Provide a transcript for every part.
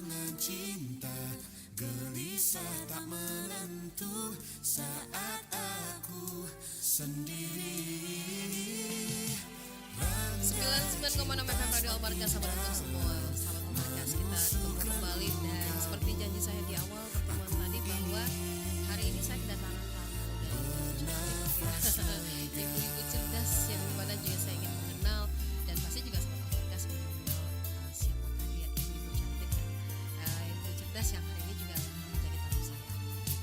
kehilangan cinta, gelisah tak menentu saat aku sendiri. 99,6 FM Radio Albarka, sahabat untuk semua. Sahabat Albarkas, kita ketemu kembali. Dan seperti janji saya di awal pertemuan tadi, bahwa hari ini saya kedatangan tamu dan ibu-ibu cerdas yang dimana juga saya ingin mengenal. Dan pasti juga sahabat Albarkas ingin mengenal siapakah dia, ibu-ibu cantik dan ibu cerdas yang hari ini juga menjadi tamu saya.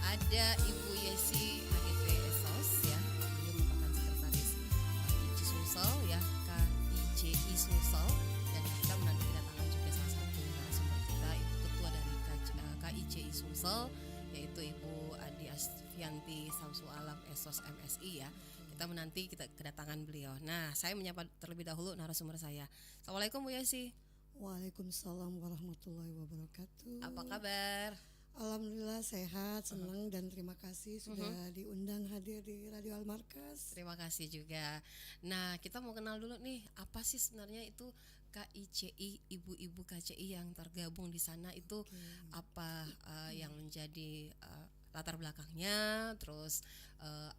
Ada Ibu Yesi HGP Esos ya, beliau merupakan sekretaris KICI Sulsel ya, KICI Sulsel, dan kita menanti kedatangan juga salah satu narasumber kita, Ibu Ketua dari KICI Sulsel, yaitu Ibu Adi Asfianti Samsul Alam Esos MSI ya. Kita menanti kedatangan beliau. Nah, saya menyapa terlebih dahulu narasumber saya. Assalamualaikum Bu Yesi. Waalaikumsalam warahmatullahi wabarakatuh. Apa kabar? Alhamdulillah sehat, senang dan terima kasih sudah diundang hadir di Radio Almarkas. Terima kasih juga. Nah, kita mau kenal dulu nih, apa sih sebenarnya itu KICI, ibu-ibu KCI yang tergabung di sana itu apa yang menjadi latar belakangnya, terus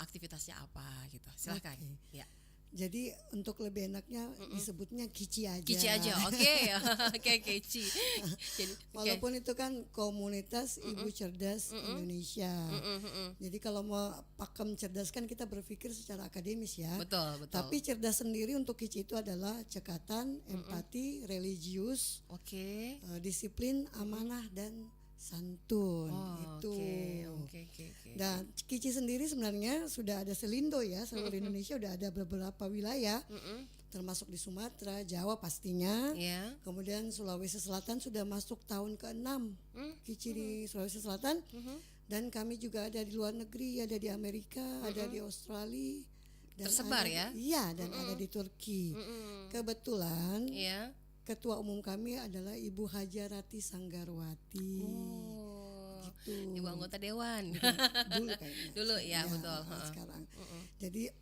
aktivitasnya apa gitu. Silakan. Ya. Jadi untuk lebih enaknya disebutnya KICI aja. KICI aja, oke. Oke, KICI. Jadi, walaupun itu kan komunitas ibu cerdas Indonesia. Jadi kalau mau pakem cerdas kan kita berpikir secara akademis ya. Betul. Tapi cerdas sendiri untuk KICI itu adalah cekatan, empati, religius, disiplin, amanah dan santun. Itu. Oke. Dan KICI sendiri sebenarnya sudah ada selindo ya, seluruh Indonesia udah ada beberapa wilayah, termasuk di Sumatera, Jawa pastinya. Kemudian Sulawesi Selatan sudah masuk tahun ke-6 KICI di Sulawesi Selatan. Dan kami juga ada di luar negeri, ada di Amerika, ada di Australia. Dan tersebar ada, ya? Iya, dan ada di Turki. Kebetulan Ketua umum kami adalah Ibu Hajarati Sanggarwati. Gitu. Ibu anggota dewan. Dulu kayaknya. Dulu ya, betul. Sekarang. Jadi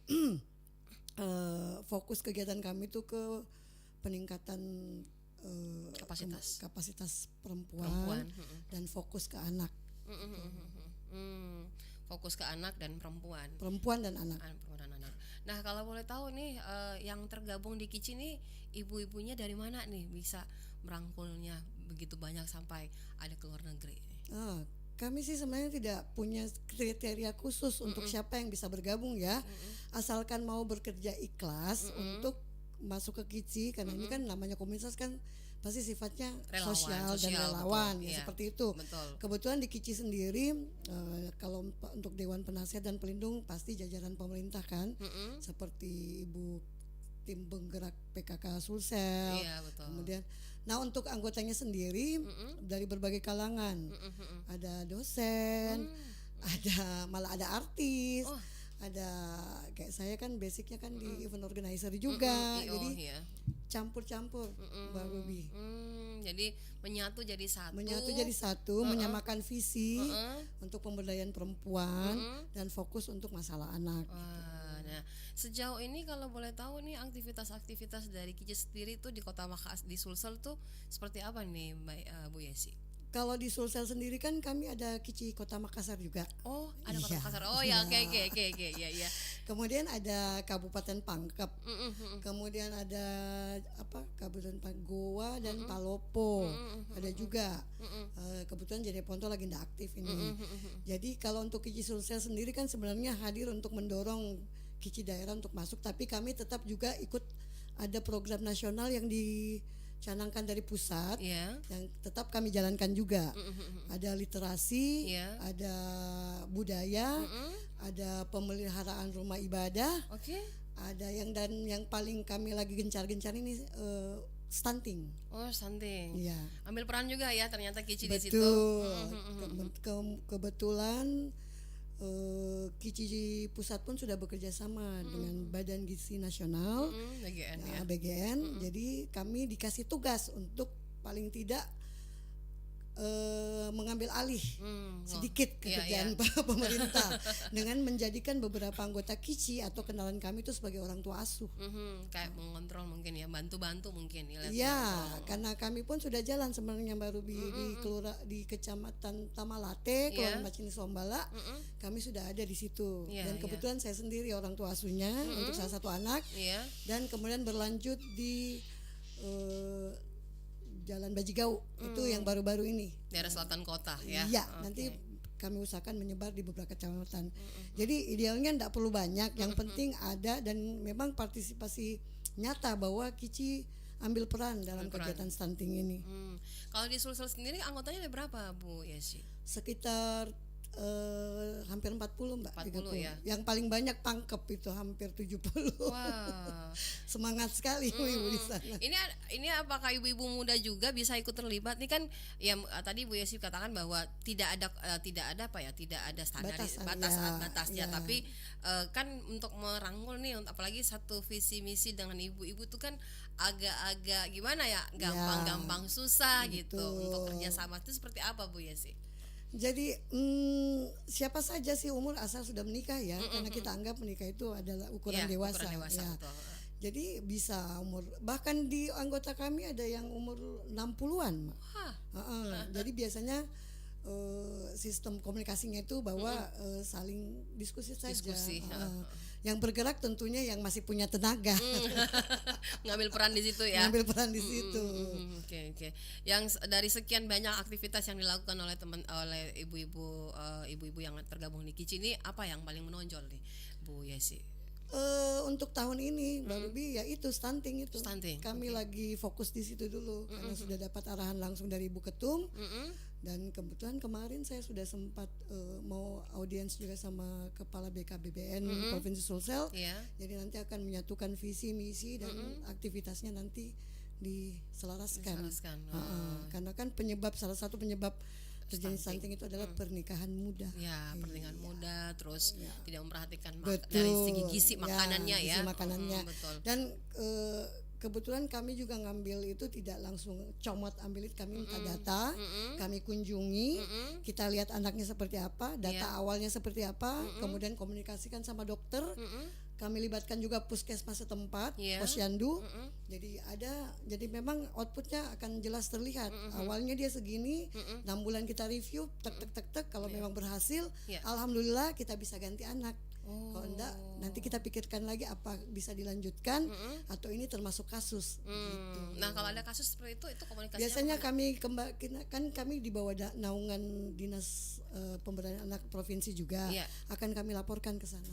fokus kegiatan kami itu ke peningkatan kapasitas perempuan. Dan fokus ke anak. Fokus ke anak dan perempuan dan anak. Nah, kalau boleh tahu nih, yang tergabung di KICI nih ibu-ibunya dari mana nih bisa merangkulnya begitu banyak sampai ada ke luar negeri? Kami sih sebenarnya tidak punya kriteria khusus untuk siapa yang bisa bergabung ya, asalkan mau bekerja ikhlas untuk masuk ke KICI, karena ini kan namanya komunitas kan pasti sifatnya sosial dan relawan, ya seperti itu. Kebetulan di KICI sendiri kalau untuk Dewan Penasihat dan Pelindung pasti jajaran pemerintah kan, seperti Ibu tim penggerak PKK Sulsel. Kemudian, nah untuk anggotanya sendiri dari berbagai kalangan, ada dosen, malah ada artis. Ada kayak saya kan basicnya kan di event organizer juga, jadi campur-campur Mbak Ruby. Jadi menyatu jadi satu, menyamakan visi untuk pemberdayaan perempuan dan fokus untuk masalah anak. Nah, sejauh ini kalau boleh tahu nih aktivitas-aktivitas dari KICI sendiri tuh di Kota Makassar, di Sulsel tuh seperti apa nih Mbak Bu Yesi? Kalau di Sulsel sendiri kan kami ada KICI Kota Makassar juga. Ada Kota Makassar. Oke. Ya. Kemudian ada Kabupaten Pangkep. Kemudian ada Kabupaten Goa dan Palopo. Ada juga. Kebetulan Jadi Ponto lagi tidak aktif ini. Jadi kalau untuk KICI Sulsel sendiri kan sebenarnya hadir untuk mendorong KICI daerah untuk masuk, tapi kami tetap juga ikut ada program nasional yang dicanangkan dari pusat, yang tetap kami jalankan juga. Ada literasi, ada budaya, ada pemeliharaan rumah ibadah, ada yang paling kami lagi gencar-gencar ini stunting. Stunting. Iya. Ambil peran juga ya ternyata KICI di situ. Betul. Kebetulan KICI pusat pun sudah bekerja sama dengan Badan Gizi Nasional, BGN. Jadi kami dikasih tugas untuk paling tidak mengambil alih sedikit iya, kerjaan pemerintah dengan menjadikan beberapa anggota KICI atau kenalan kami itu sebagai orang tua asuh. Kayak mengontrol mungkin ya, bantu-bantu mungkin ya. Ya, karena kami pun sudah jalan sebenarnya Mbak Ruby di Kecamatan Tamalate, Kelurahan Macini Sombala. Kami sudah ada di situ. Dan kebetulan saya sendiri orang tua asuhnya untuk salah satu anak. Dan kemudian berlanjut di Jalan Bajigau itu yang baru-baru ini. Daerah selatan kota ya. Iya, nanti kami usahakan menyebar di beberapa kecamatan. Jadi idealnya tidak perlu banyak, yang penting ada dan memang partisipasi nyata bahwa KICI ambil peran dalam kegiatan stunting ini. Kalau di Sulsel sendiri anggotanya ada berapa Bu Yesi? Sekitar hampir 40 Mbak. 40 30. ya. Yang paling banyak pangkep itu hampir 70. Wah. Semangat sekali ibu di sana. Ini apakah ibu-ibu muda juga bisa ikut terlibat? Ini kan ya tadi Bu Yesi katakan bahwa tidak ada standar batasnya, tapi kan untuk merangkul nih, apalagi satu visi misi dengan ibu-ibu itu kan agak-agak gimana ya, gampang susah gitu. Untuk kerjasama itu seperti apa Bu Yesi? Jadi siapa saja sih umur asal sudah menikah ya, karena kita anggap menikah itu adalah ukuran dewasa ya. Betul. Jadi bisa umur, bahkan di anggota kami ada yang umur 60-an. Jadi biasanya sistem komunikasinya itu bahwa saling diskusi saja. Yang bergerak tentunya yang masih punya tenaga. Ngambil peran di situ ya. Ngambil peran di situ. Oke. Yang dari sekian banyak aktivitas yang dilakukan oleh ibu-ibu yang tergabung di KICI ini, apa yang paling menonjol nih Bu Yesi? Untuk tahun ini Mbak Ruby ya itu stunting itu. Kami okay. lagi fokus di situ dulu karena sudah dapat arahan langsung dari Ibu Ketum. Dan kebetulan kemarin saya sudah sempat mau audiens juga sama Kepala BKBBN Provinsi Sulsel. Jadi nanti akan menyatukan visi misi dan aktivitasnya nanti diselaraskan. Karena kan salah satu penyebab terjadi stunting itu adalah pernikahan muda. Pernikahan muda, terus tidak memperhatikan dari segi gizi makanannya gizi makanannya. Betul. Dan kebetulan kami juga ngambil itu tidak langsung comot ambil itu, kami minta data, kami kunjungi, kita lihat anaknya seperti apa, data awalnya seperti apa, kemudian komunikasikan sama dokter. Kami libatkan juga puskesmas setempat, posyandu. Jadi memang outputnya akan jelas terlihat. Awalnya dia segini, 6 bulan kita review, tek kalau memang berhasil, alhamdulillah kita bisa ganti anak. Kalau enggak, nanti kita pikirkan lagi apa bisa dilanjutkan atau ini termasuk kasus. Gitu. Nah, kalau ada kasus seperti itu komunikasinya biasanya kami di bawah naungan dinas pemberdayaan anak provinsi juga akan kami laporkan ke sana.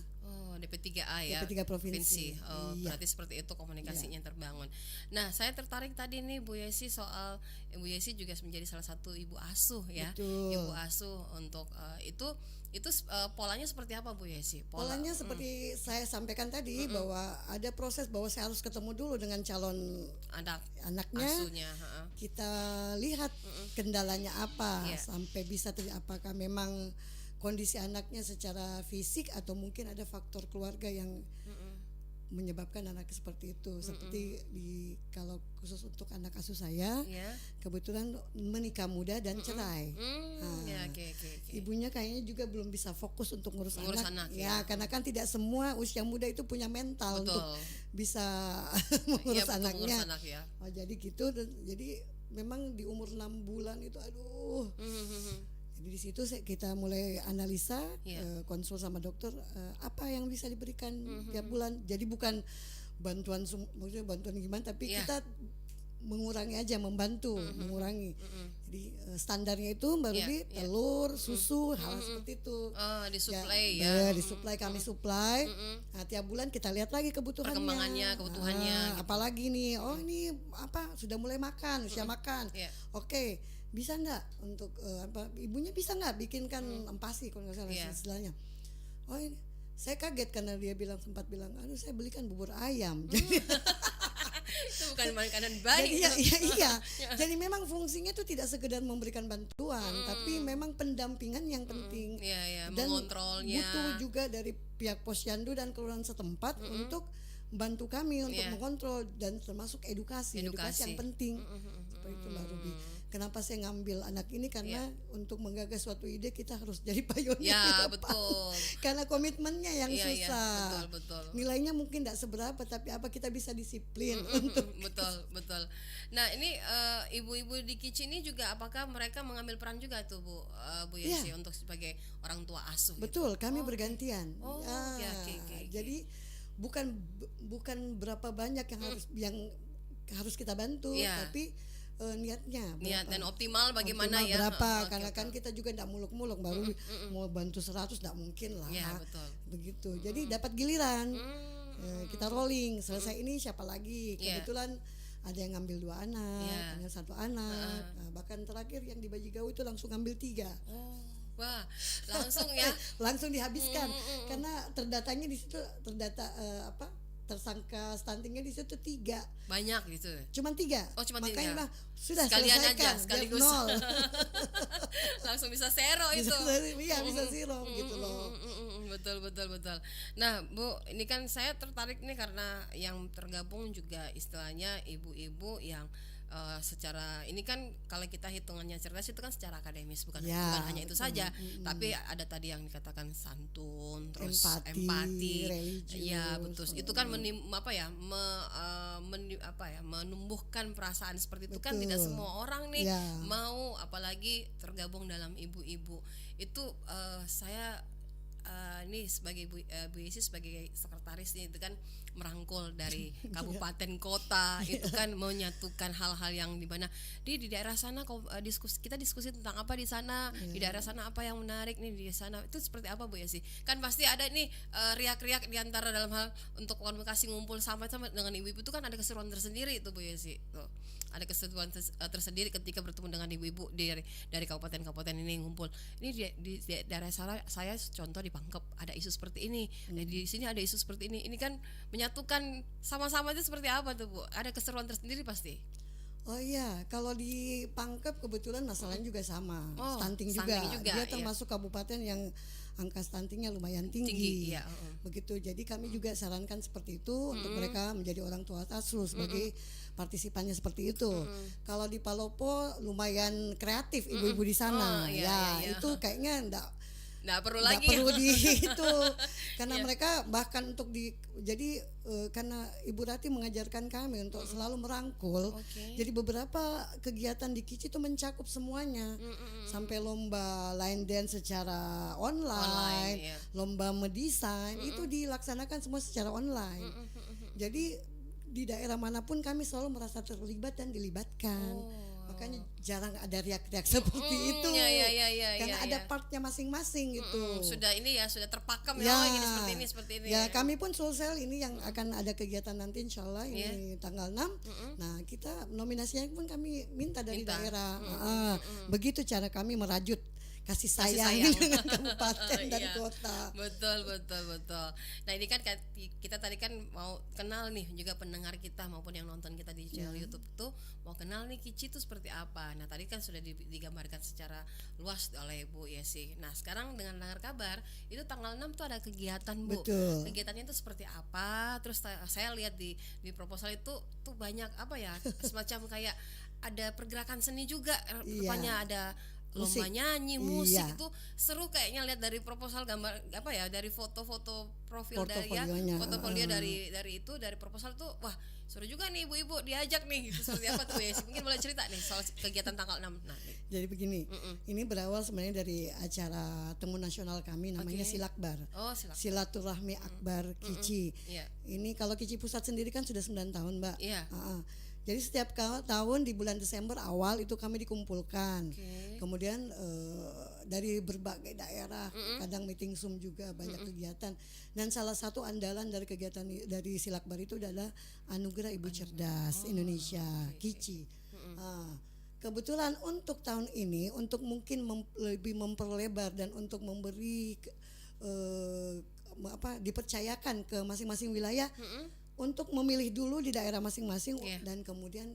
DP3A ya, DP3 provinsi. Berarti seperti itu komunikasinya terbangun. Nah, saya tertarik tadi nih Bu Yesi soal Bu Yesi juga menjadi salah satu ibu asuh ya. Betul. Ibu asuh untuk itu polanya seperti apa Bu Yesi? Polanya seperti saya sampaikan tadi bahwa ada proses bahwa saya harus ketemu dulu dengan calon anaknya. Asuhnya, kita lihat kendalanya apa sampai bisa apakah memang kondisi anaknya secara fisik atau mungkin ada faktor keluarga yang menyebabkan anak seperti itu. Seperti kalau khusus untuk anak asuh saya, kebetulan menikah muda dan cerai. Ibunya kayaknya juga belum bisa fokus untuk ngurus anak. Karena kan tidak semua usia muda itu punya mental untuk bisa mengurus anaknya. Jadi gitu. Jadi memang di umur 6 bulan itu aduh. Jadi di situ kita mulai analisa, konsul sama dokter apa yang bisa diberikan tiap bulan. Jadi bukan bantuan gimana, tapi kita mengurangi aja, mengurangi. Jadi standarnya itu Mbak Ruby telur, susu, hal seperti itu. Disuplai disuplai, kami suplai. Nah, tiap bulan kita lihat lagi kebutuhannya. Kebutuhannya. Apalagi nih, ini apa sudah mulai makan, usia makan. Oke. Bisa enggak untuk ibunya bisa enggak bikinkan empasi kalau nggak salah istilahnya. Ini saya kaget karena dia sempat bilang, aduh saya belikan bubur ayam. Jadi itu bukan makanan baik. Iya. Jadi memang fungsinya itu tidak sekedar memberikan bantuan, tapi memang pendampingan yang penting. Dan mengontrolnya. Butuh juga dari pihak posyandu dan kelurahan setempat untuk bantu kami untuk mengontrol dan termasuk edukasi yang penting. Seperti itu Mbak Ruby. kenapa saya ngambil anak ini karena untuk menggagas suatu ide kita harus jadi pionir di Ya, depan. betul. Karena komitmennya yang Iya, iya, susah. betul. Nilainya mungkin tidak seberapa, tapi apa kita bisa disiplin untuk Betul. Nah, ini ibu-ibu di Kici ini juga apakah mereka mengambil peran juga tuh Bu Yesi Iya. untuk sebagai orang tua asuh gitu? betul. Kami bergantian. Oh, oke. Jadi bukan berapa banyak yang harus kita bantu, Iya. tapi niatnya Niat berapa. dan optimal bagaimana Optimal ya? berapa Oke, karena oke. kan kita juga tidak muluk-muluk baru mau bantu 100 tidak mungkin lah. Iya, betul. Begitu. Jadi dapat giliran. Kita rolling. Selesai ini siapa lagi? Iya. Kebetulan ada yang ngambil 2 anak, Iya. ada 1 anak. Nah, bahkan terakhir yang di Bajigau itu langsung ngambil 3. Oh, wah, langsung ya. Langsung dihabiskan karena terdatanya di situ tersangka stuntingnya di situ 3. Banyak gitu. Cuman 3. Oh, cuma Makanya 3. Bang, sudah Sekalian selesaikan, aja, biar sekaligus. 0. Langsung bisa zero itu. Iya, bisa zero gitu loh. Betul. Nah, Bu, ini kan saya tertarik nih karena yang tergabung juga istilahnya ibu-ibu yang secara ini kan kalau kita hitungannya cerdas itu kan secara akademis bukan Ya, hanya itu saja, tapi ada tadi yang dikatakan santun, terus Empati, empati, religius. ya betul. Itu kan menumbuhkan perasaan seperti itu kan tidak Betul. semua orang nih Ya. mau, apalagi tergabung dalam ibu-ibu itu. Saya ini sebagai Bu Yesi sebagai sekretaris nih itu kan merangkul dari kabupaten kota itu kan menyatukan hal-hal yang di mana di daerah sana kita diskusi tentang apa di sana, di daerah sana apa yang menarik nih di sana itu seperti apa Bu Yesi, kan pasti ada nih riak-riak di antara dalam hal untuk komunikasi ngumpul sama dengan ibu-ibu itu kan ada keseruan tersendiri itu Bu Yesi tuh. Ada keseruan tersendiri ketika bertemu dengan ibu-ibu dari kabupaten-kabupaten ini ngumpul. Ini di daerah saya contoh di Pangkep ada isu seperti ini. Nah, di sini ada isu seperti ini. Ini kan menyatukan sama-sama itu seperti apa tuh Bu? Ada keseruan tersendiri pasti. Oh iya, kalau di Pangkep kebetulan masalahnya juga sama, Oh, stunting stunting juga. juga, Dia iya. termasuk kabupaten yang angka stuntingnya lumayan tinggi. Iya, Begitu. Jadi kami juga sarankan seperti itu untuk mereka menjadi orang tua asuh sebagai partisipannya seperti itu. Kalau di Palopo lumayan kreatif ibu-ibu di sana. Oh, iya, Ya, iya. itu kayaknya Nggak perlu nggak lagi. perlu di itu karena Iya. mereka bahkan jadi karena Ibu Rati mengajarkan kami untuk selalu merangkul. Oke. Jadi beberapa kegiatan di Kici itu mencakup semuanya. Sampai lomba line dance secara online, iya. lomba mendesain itu dilaksanakan semua secara online. Jadi di daerah manapun kami selalu merasa terlibat dan dilibatkan. Makanya jarang ada riak-riak seperti itu. Iya, Karena ada iya. partnya masing-masing gitu. Sudah terpakem Ya, oh, ini seperti ini. Ya, kami pun Sulsel ini yang akan ada kegiatan nanti insya Allah ini tanggal 6. Nah, kita nominasinya pun kami minta dari daerah. Begitu cara kami merajut kasih sayang, sayang. dengan kabupaten dan Iya. kota. Betul. Nah, ini kan kita tadi kan mau kenal nih juga pendengar kita maupun yang nonton kita di channel YouTube tuh mau kenal nih Kici itu seperti apa. Nah, tadi kan sudah digambarkan secara luas oleh Bu Yesi. Nah, sekarang dengan dengar kabar itu tanggal 6 tuh ada kegiatan Bu. Betul. Kegiatannya itu seperti apa? Terus saya lihat di proposal itu tuh banyak apa ya? Semacam kayak ada pergerakan seni juga. Rupanya ada lomba Musik. nyanyi, musik Iya. itu seru kayaknya lihat dari proposal gambar apa ya dari foto-foto profil Portofolionya, portofolio dari proposal tuh wah seru juga nih ibu-ibu diajak nih gitu seperti apa tuh ya mungkin boleh cerita nih soal kegiatan tanggal 6 nah nih. Jadi begini, ini berawal sebenarnya dari acara temu nasional kami namanya Oke. Silakbar. Oh silakan. Silaturahmi Akbar Kici. Iya. Ini kalau Kici Pusat sendiri kan sudah 9 tahun, Mbak. Iya. Jadi setiap tahun di bulan Desember awal itu kami dikumpulkan. Oke. Kemudian dari berbagai daerah, kadang meeting Zoom juga banyak kegiatan. Dan salah satu andalan dari kegiatan dari Silakbar itu adalah Anugerah Ibu Cerdas Indonesia, Kici. Kebetulan untuk tahun ini untuk mungkin lebih memperlebar dan untuk memberi dipercayakan ke masing-masing wilayah untuk memilih dulu di daerah masing-masing dan kemudian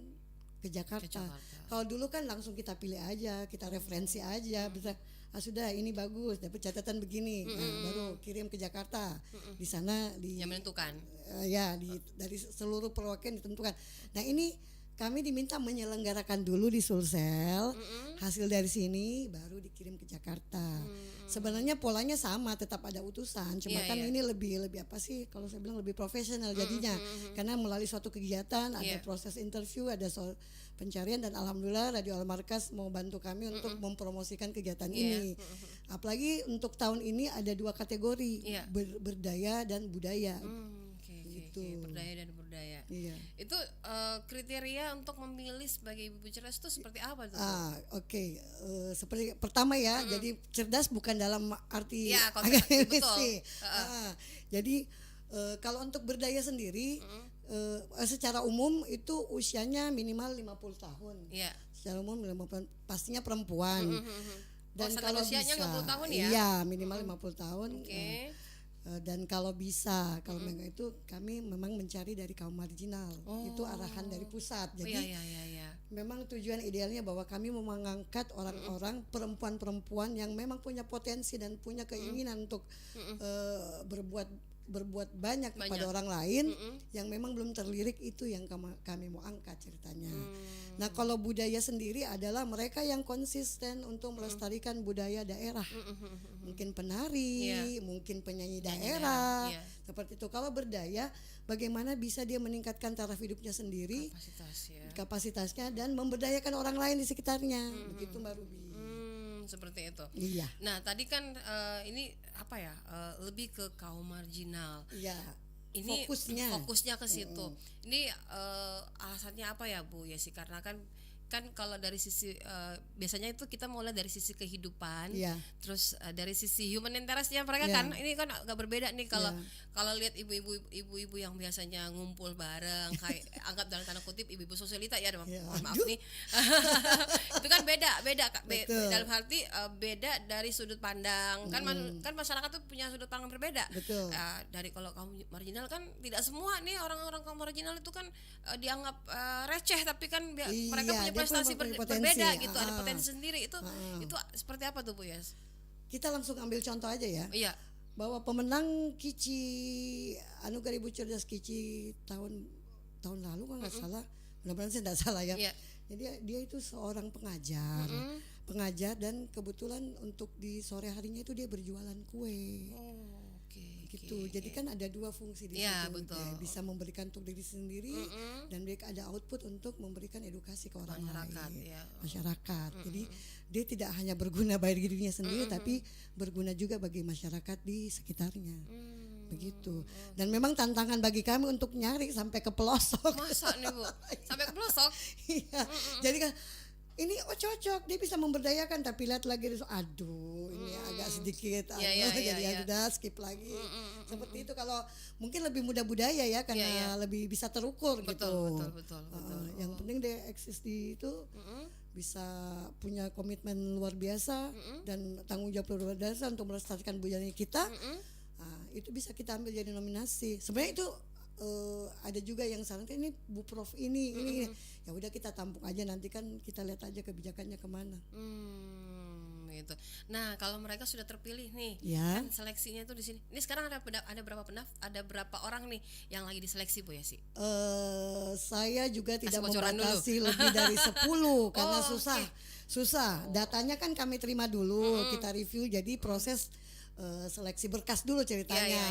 ke Jakarta. Kalau dulu kan langsung kita pilih aja, kita referensi aja, bisa sudah ini bagus, dapat catatan begini, baru kirim ke Jakarta. Di sana Yang menentukan. dari seluruh perwakilan ditentukan. Nah, ini kami diminta menyelenggarakan dulu di Sulsel, hasil dari sini baru dikirim ke Jakarta. Sebenarnya polanya sama, tetap ada utusan, cuma kan ini lebih apa sih kalau saya bilang lebih profesional jadinya, karena melalui suatu kegiatan ada proses interview, ada pencarian, dan alhamdulillah Radio Al Markas mau bantu kami untuk mempromosikan kegiatan ini. Apalagi untuk tahun ini ada 2 kategori, berdaya dan budaya. Oke, berdaya dan budaya. Itu kriteria untuk memilih sebagai ibu cerdas itu seperti apa tuh? Seperti pertama ya, jadi cerdas bukan dalam arti akademis sih. Jadi kalau untuk berdaya sendiri secara umum itu usianya minimal 50 tahun. Secara umum pastinya perempuan. Dan kalau usianya bisa 50 tahun ya? Iya, minimal 50 tahun. Dan kalau bisa, kalau memang itu kami memang mencari dari kaum marginal. Itu arahan dari pusat. Jadi memang tujuan idealnya bahwa kami mau mengangkat orang-orang perempuan-perempuan yang memang punya potensi dan punya keinginan untuk berbuat banyak kepada orang lain yang memang belum terlirik, itu yang kami mau angkat ceritanya. Nah, kalau budaya sendiri adalah mereka yang konsisten untuk melestarikan budaya daerah. Mungkin penari, mungkin penyanyi daerah, seperti itu. Kalau berdaya, bagaimana bisa dia meningkatkan taraf hidupnya sendiri, kapasitasnya, dan memberdayakan orang lain di sekitarnya. Begitu Mbak Ruby. Seperti itu. Iya. Nah, tadi kan ini lebih ke kaum marginal. Iya. Ini fokusnya ke situ. Ini alasannya apa ya Bu Yesi? Karena kan kalau dari sisi biasanya itu kita mulai dari sisi kehidupan, terus dari sisi human interestnya mereka kan ini kan agak berbeda nih. Kalau lihat ibu-ibu yang biasanya ngumpul bareng, kayak anggap dalam tanda kutip ibu-ibu sosialita ya, maaf nih. Itu kan beda dalam arti beda dari sudut pandang. Kan masyarakat tuh punya sudut pandang berbeda. Dari kalau kaum marginal kan tidak semua nih orang-orang kaum marginal itu kan dianggap receh, tapi kan mereka punya prestasi berbeda gitu, ada potensi sendiri. Itu seperti apa tuh Bu Yes? Kita langsung ambil contoh aja ya. Iya. Bahwa pemenang Kici Anugerah Ibu Cerdas Kici tahun lalu kalau nggak salah, mudah-mudahan saya nggak salah ya. Jadi dia itu seorang pengajar dan kebetulan untuk di sore harinya itu dia berjualan kue. Gitu. Jadi kan ada 2 fungsi di situ. Betul. Dia bisa memberikan untuk diri sendiri dan dia ada output untuk memberikan edukasi ke orang lain, masyarakat. Jadi dia tidak hanya berguna bagi dirinya sendiri, tapi berguna juga bagi masyarakat di sekitarnya. Begitu. Dan memang tantangan bagi kami untuk nyari sampai ke pelosok. Masa nih Bu? Sampai ke pelosok? Iya. Jadi kan ini cocok, dia bisa memberdayakan, tapi lihat lagi aduh ini agak sedikit jadi udah skip lagi. Seperti itu. Kalau mungkin lebih mudah budaya ya, karena lebih bisa terukur gitu. Betul. Yang penting dia eksis di itu bisa punya komitmen luar biasa dan tanggung jawab luar biasa untuk melestarikan budaya kita. Itu bisa kita ambil jadi nominasi. Sebenarnya itu ada juga yang sarankan ini Bu Prof ini ya udah kita tampung aja, nanti kan kita lihat aja kebijakannya kemana. Gitu. Nah, kalau mereka sudah terpilih nih, kan seleksinya itu di sini. Ini sekarang ada berapa orang nih yang lagi diseleksi Bu Yesi? Saya juga tidak membatasi lebih dari 10 karena susah. Datanya kan kami terima dulu, kita review, jadi proses seleksi berkas dulu ceritanya.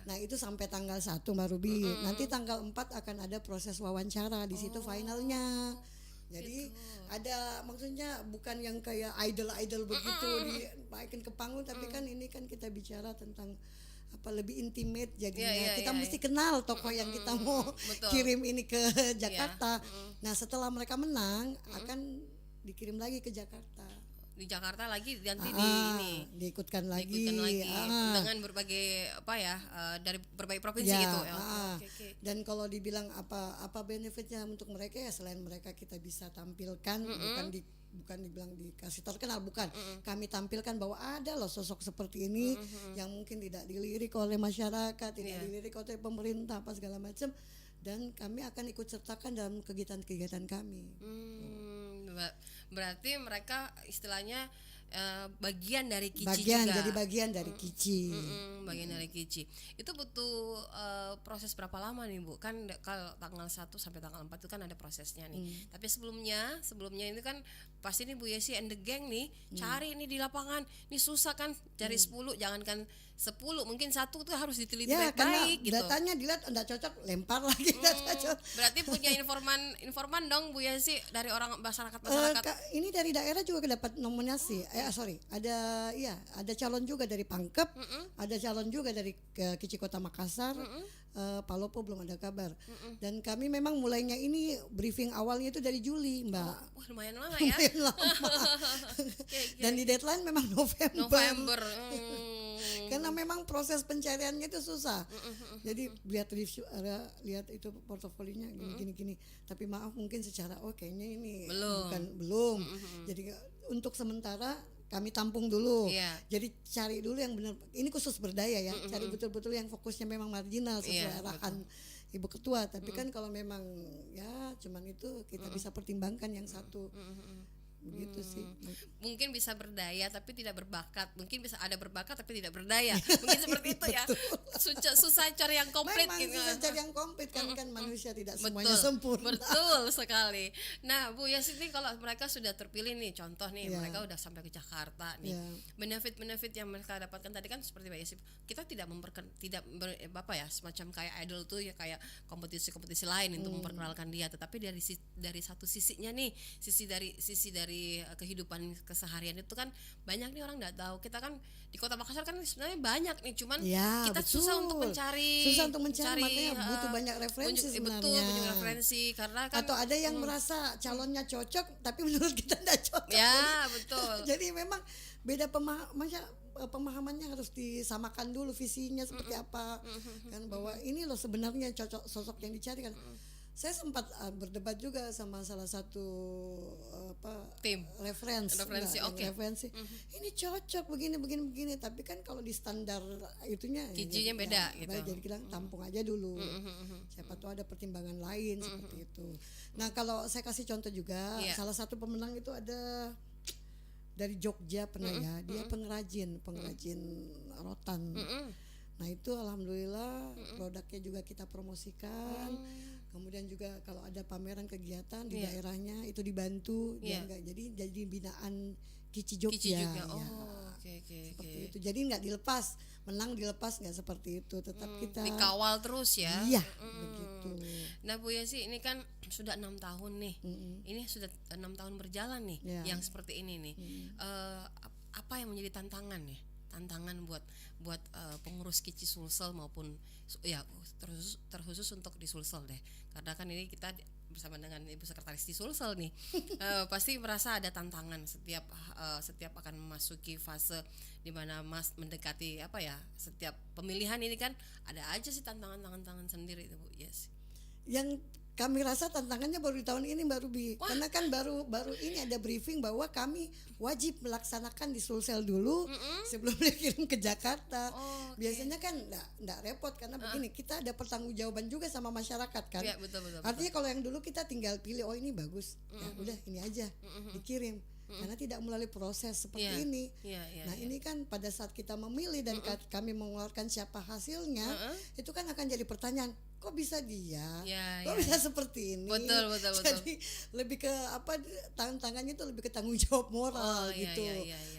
Nah, itu sampai tanggal 1 Mbak Ruby. Nanti tanggal 4 akan ada proses wawancara, di situ finalnya. Jadi ada, maksudnya bukan yang kayak idol begitu dinaikin ke panggung, tapi kan ini kan kita bicara tentang lebih intimate jadinya. Kita mesti kenal tokoh yang kita mau kirim ini ke Jakarta. Nah, setelah mereka menang akan dikirim lagi ke Jakarta. Di Jakarta lagi nanti diikutkan lagi dengan berbagai dari berbagai provinsi gitu ya. Dan kalau dibilang apa benefitnya untuk mereka, ya selain mereka kita bisa tampilkan, bukan dibilang dikasih terkenal, bukan, kami tampilkan bahwa ada loh sosok seperti ini yang mungkin tidak dilirik oleh masyarakat, tidak dilirik oleh pemerintah apa segala macam, dan kami akan ikut sertakan dalam kegiatan-kegiatan kami. Berarti mereka istilahnya bagian dari Kici bagian juga. jadi bagian dari Kici. Bagian dari Kici. Itu butuh proses berapa lama nih Bu? Kan kalau tanggal 1 sampai tanggal 4 itu kan ada prosesnya nih. Tapi sebelumnya ini kan pasti nih Bu Yesi and the gang nih cari nih di lapangan. Ini susah kan cari 10, jangankan 10, mungkin 1 tuh harus diteliti Ya karena baik-baik gitu. datanya dilihat enggak cocok, lempar lagi enggak cocok. Berarti punya informan dong Bu Yesi dari orang masyarakat. Ini dari daerah juga dapat nominasi. Ada calon juga dari Pangkep, ada calon juga dari Kici Kota Makassar. Palopo belum ada kabar. Dan kami memang mulainya ini briefing awalnya itu dari Juli, Mbak. Wah, lumayan lama ya. Lumayan lama. Dan di deadline memang November. Karena memang proses pencariannya itu susah. Jadi lihat itu portofolionya gini. Tapi maaf mungkin secara kayaknya ini belum. Jadi untuk sementara kami tampung dulu. Jadi cari dulu yang benar. Ini khusus berdaya ya. Cari betul-betul yang fokusnya memang marginal sesuai arahan Ibu Ketua. Tapi kan kalau memang ya cuman itu kita bisa pertimbangkan yang satu. Begitu sih. Mungkin bisa berdaya tapi tidak berbakat. Mungkin bisa ada berbakat tapi tidak berdaya. Mungkin seperti itu ya. Susah cari yang komplit. Memang gitu. susah cari yang komplit kan manusia tidak semuanya sempurna. Betul sekali. Nah Bu Yesi ini kalau mereka sudah terpilih nih, contoh nih mereka udah sampai ke Jakarta nih. Benefit yang mereka dapatkan tadi kan seperti Mbak Yesi, kita tidak semacam kayak idol tuh ya, kayak kompetisi lain untuk memperkenalkan dia, tetapi dari satu sisinya nih, sisi dari kehidupan keseharian itu kan banyak nih orang nggak tahu. Kita kan di Kota Makassar kan sebenarnya banyak nih, cuman kita susah untuk mencari, makanya butuh banyak referensi sebenarnya. Betul, banyak referensi karena kan atau ada yang merasa calonnya cocok tapi menurut kita tidak cocok. Ya betul. Jadi memang beda pemahamannya harus disamakan dulu, visinya seperti apa kan, bahwa ini loh sebenarnya cocok sosok yang dicari kan. Saya sempat berdebat juga sama salah satu tim referensi. Ini cocok begini, tapi kan kalau di standar itunya Kijinya beda gitu. Jadi bilang tampung aja dulu. Siapa tahu ada pertimbangan lain seperti itu. Nah, kalau saya kasih contoh juga, salah satu pemenang itu ada dari Jogja pernah ya. Dia pengrajin rotan. Nah, itu alhamdulillah produknya juga kita promosikan. Kemudian juga kalau ada pameran kegiatan di daerahnya itu dibantu. Jadi binaan Kici Jogja. Seperti itu. Jadi nggak dilepas, menang dilepas nggak seperti itu. Tetap kita dikawal terus ya. Iya, begitu. Nah Bu Yesi, ini kan sudah 6 tahun nih. Ini sudah 6 tahun berjalan nih, yang seperti ini nih. Apa yang menjadi tantangan buat pengurus Kici Sulsel maupun ya terkhusus untuk di Sulsel deh, karena kan ini kita bersama dengan Ibu Sekretaris di Sulsel nih. Pasti merasa ada tantangan setiap akan memasuki fase di mana Mas mendekati setiap pemilihan ini kan ada aja sih tantangan sendiri itu Bu. Yes. Yang kami rasa tantangannya baru di tahun ini karena kan baru ini ada briefing bahwa kami wajib melaksanakan di Sulsel dulu sebelum dikirim ke Jakarta. Biasanya kan enggak repot karena begini, kita ada pertanggungjawaban juga sama masyarakat kan. Ya, betul. Artinya kalau yang dulu kita tinggal pilih ini bagus, ya udah ini aja dikirim. Karena tidak melalui proses seperti ini. Nah, ini kan pada saat kita memilih dan kami mengeluarkan siapa hasilnya, itu kan akan jadi pertanyaan, kok bisa dia? Kok bisa seperti ini? Betul. Jadi lebih ke tantangannya itu lebih ke tanggung jawab moral gitu.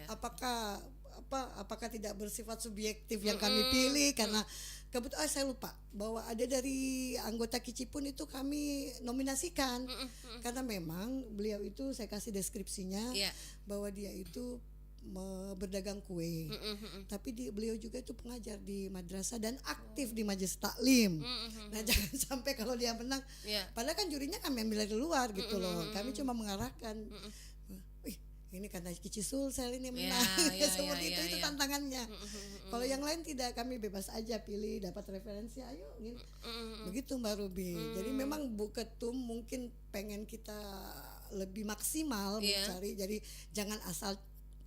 Apakah tidak bersifat subjektif yang kami pilih karena kebetulan saya lupa bahwa ada dari anggota Kici pun itu kami nominasikan karena memang beliau itu saya kasih deskripsinya bahwa dia itu berdagang kue, tapi beliau juga itu pengajar di madrasah dan aktif di majelis taklim. Nah, jangan sampai kalau dia menang, padahal kan jurinya kami ambil dari luar gitu loh. Kami cuma mengarahkan. Ini karena Kici Sulsel ini menang. Seperti itu tantangannya. Kalau yang lain tidak, kami bebas aja pilih, dapat referensi, ayo gitu. Begitu Mbak Ruby. Jadi memang Bu Ketum mungkin pengen kita lebih maksimal mencari. Jadi jangan asal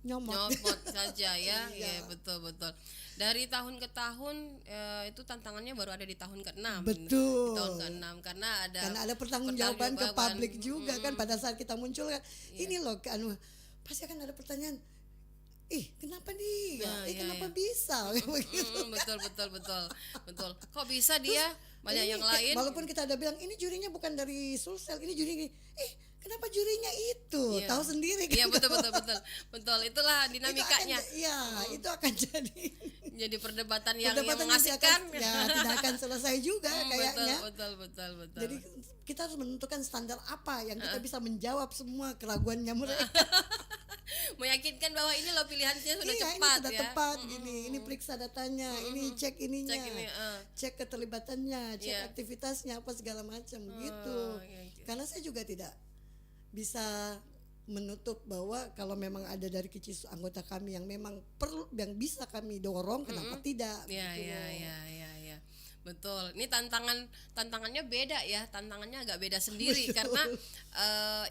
nyomot saja ya. Iya, betul. Dari tahun ke tahun itu tantangannya baru ada di tahun ke-6. Betul. Di tahun ke-6 karena ada pertanggungjawaban ke publik juga kan pada saat kita muncul kan. Ini loh kan pasti akan ada pertanyaan, ih kenapa dia, Nah, iya, kenapa iya. bisa begitu. Betul betul betul betul. Kok bisa dia banyak Ini yang lain? walaupun kita udah bilang ini jurinya bukan dari Sulsel, ini juri, kenapa jurinya itu, Iya. tahu sendiri Iya kan. betul betul betul betul. Itulah Itu akan dinamikanya. ya itu akan jadi Jadi perdebatan yang perdebatan yang mengasihkan. tidak akan selesai juga kayaknya. Betul betul betul. Jadi kita harus menentukan standar apa yang kita bisa menjawab semua keraguannya mereka. meyakinkan bahwa ini loh pilihannya sudah Iya, cepat ini sudah ya. tepat gini, ini periksa datanya, ini cek ininya, Cek ini, cek keterlibatannya, cek Iya. aktivitasnya apa segala macam gitu. iya, gitu. Karena saya juga tidak bisa menutup bahwa kalau memang ada dari kecil anggota kami yang memang perlu, yang bisa kami dorong, kenapa tidak? Iya gitu iya loh. iya iya iya. Betul. Ini tantangannya beda ya, tantangannya agak beda sendiri karena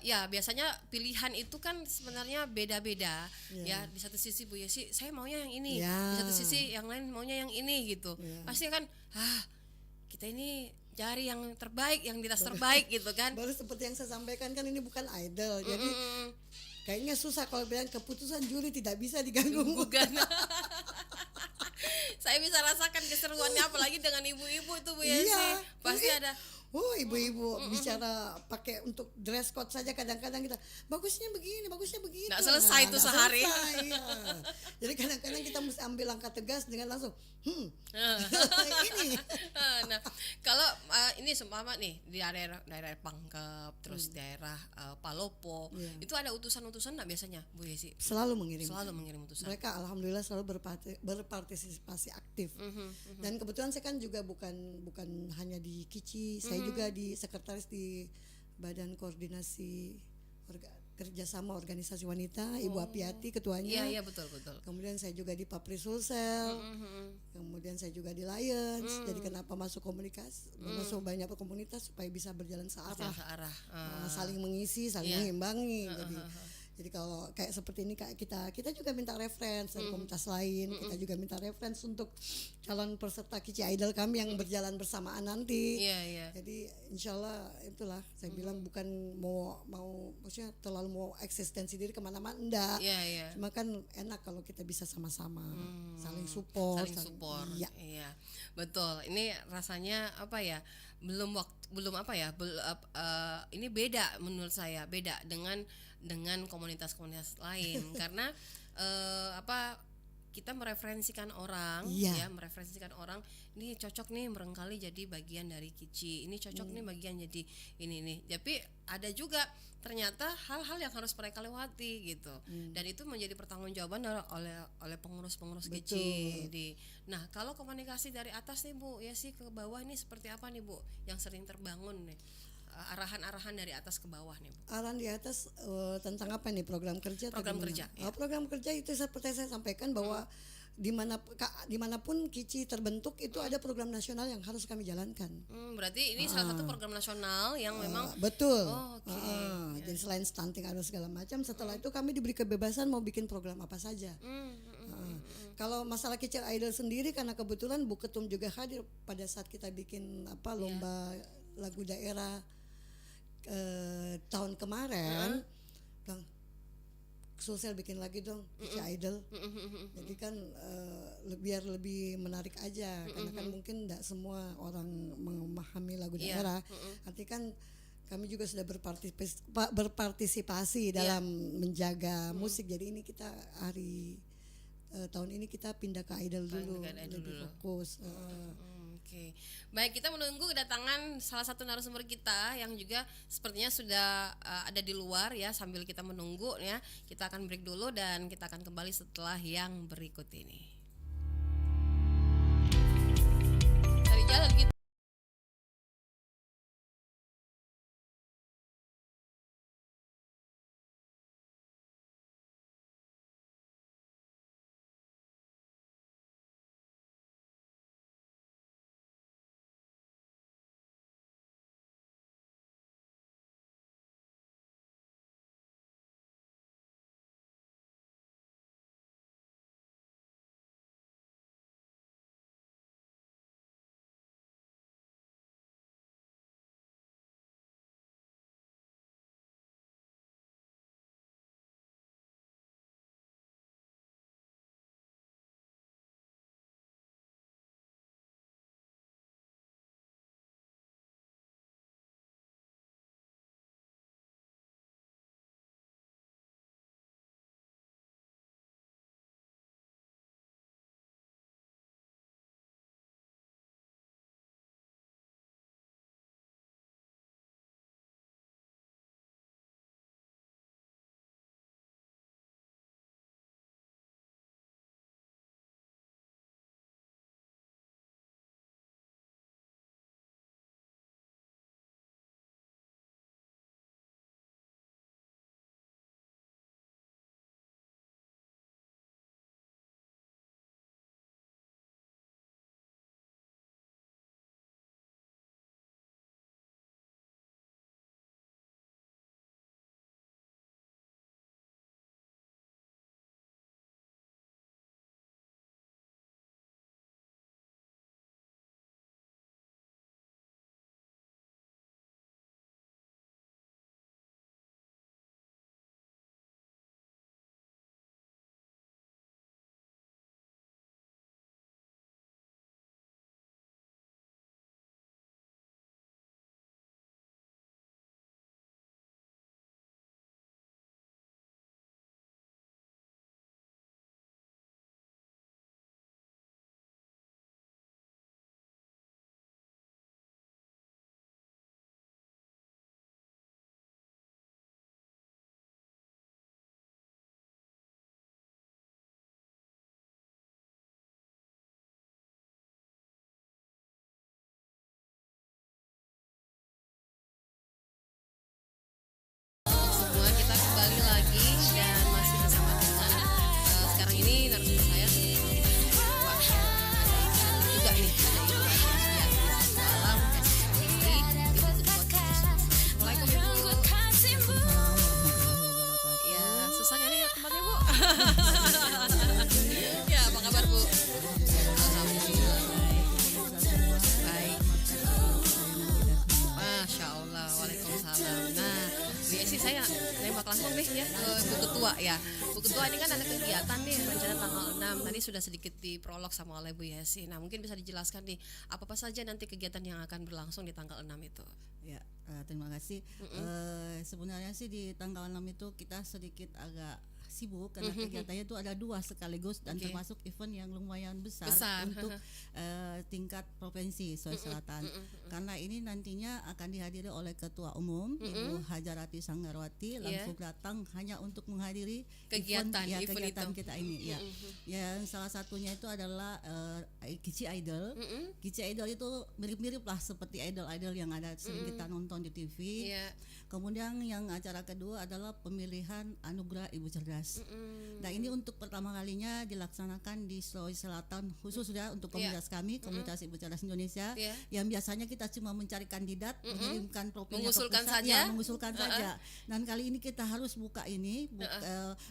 ya biasanya pilihan itu kan sebenarnya beda-beda ya. Di satu sisi Bu Yesi saya maunya yang ini, Ya. di satu sisi yang lain maunya yang ini gitu. Pasti kan kita ini cari yang terbaik, yang di atas terbaik gitu kan. Baru seperti yang saya sampaikan kan ini bukan idol, jadi kayaknya susah kalau bilang keputusan juri tidak bisa diganggu. Bukan. Saya bisa rasakan keseruannya apalagi dengan ibu-ibu itu Bu Yesi. Iya. Pasti ada Oh ibu-ibu bicara pakai untuk dress code saja kadang-kadang kita bagusnya begini, bagusnya begitu. Nggak selesai tuh nggak sehari. selesai, iya. Jadi kadang-kadang kita mesti ambil langkah tegas dengan langsung ini. Nah, kalau ini seumpama nih di daerah Pangkep, terus daerah Palopo, itu ada utusan-utusan nggak biasanya Bu Yesi? Selalu mengirim. Selalu mengirim utusan. Mereka alhamdulillah selalu berpartisipasi aktif. Dan kebetulan saya kan juga bukan hanya di Kici, saya juga di sekretaris di Badan Koordinasi Kerjasama Organisasi Wanita, Ibu Apiati ketuanya. Iya betul betul. Kemudian saya juga di Papri Sulsel. Kemudian saya juga di Lions. Jadi kenapa masuk komunikasi, masuk banyak komunitas supaya bisa berjalan searah. Searah. Saling mengisi, saling mengimbangi. Jadi kalau kayak seperti ini kayak kita juga minta reference dari komunitas lain, kita juga minta reference untuk calon peserta Kici Idol kami yang berjalan bersamaan nanti. Iya. Jadi insyaallah itulah saya bilang bukan mau maksudnya terlalu mau eksistensi diri kemana-mana enggak. Iya. Cuma kan enak kalau kita bisa sama-sama saling support. Support. Iya. Iya. Betul. Ini rasanya apa ya? Belum ini beda menurut saya, beda dengan komunitas-komunitas lain karena kita mereferensikan orang mereferensikan orang ini cocok nih barangkali jadi bagian dari Kici, ini cocok nih bagian jadi ini nih. Tapi ada juga ternyata hal-hal yang harus mereka lewati gitu. Dan itu menjadi pertanggungjawaban oleh pengurus-pengurus Kici. Nah, kalau komunikasi dari atas nih Bu, ya sih ke bawah ini seperti apa nih Bu yang sering terbangun nih? Arahan-arahan dari atas ke bawah nih Bu. Arahan di atas tentang apa nih program kerja? Program kerja. Ya. Program kerja itu seperti saya sampaikan bahwa dimanapun Kici terbentuk itu ada program nasional yang harus kami jalankan. Berarti ini salah satu program nasional yang memang betul. Okay. Jadi selain stunting ada segala macam. Setelah itu kami diberi kebebasan mau bikin program apa saja. Kalau masalah Kici Idol sendiri karena kebetulan Bu Ketum juga hadir pada saat kita bikin lomba lagu daerah tahun kemarin, bilang Sulsel bikin lagi dong Kici Idol. Jadi kan biar lebih menarik aja karena kan mungkin tidak semua orang memahami lagu daerah. Artinya kan kami juga sudah berpartisipasi dalam menjaga musik. Jadi ini kita tahun ini kita pindah ke idol dulu, lebih fokus. Oke. Baik, kita menunggu kedatangan salah satu narasumber kita yang juga sepertinya sudah ada di luar ya. Sambil kita menunggu ya, kita akan break dulu dan kita akan kembali setelah yang berikut ini. Cari jalan gitu. langsung nih ya ke Bu Ketua ya. Bu Ketua ini kan ada kegiatan nih rencana tanggal 6. Tadi sudah sedikit diprolog sama oleh Bu Yesi. Nah, mungkin bisa dijelaskan nih apa saja nanti kegiatan yang akan berlangsung di tanggal 6 itu. Ya, terima kasih. Sebenarnya sih di tanggal 6 itu kita sedikit agak sibuk karena kegiatannya itu ada 2 sekaligus dan termasuk event yang lumayan besar. Untuk tingkat provinsi Sulawesi Selatan. Karena ini nantinya akan dihadiri oleh Ketua Umum Ibu Hajarati Sanggarwati langsung datang hanya untuk menghadiri kegiatan kita ini. Yang salah satunya itu adalah Kici Idol. Kici Idol itu mirip-mirip lah seperti idol-idol yang ada sering kita nonton di TV. Kemudian yang acara kedua adalah pemilihan Anugerah Ibu Cerdas. Nah, ini untuk pertama kalinya dilaksanakan di Sulawesi Selatan khusus ya untuk komunitas kami, komunitas Ibu Cerdas Indonesia. Yang biasanya kita cuma mencari kandidat, mengirimkan profilnya ke pusat, mengusulkan saja. Dan kali ini kita harus buka ini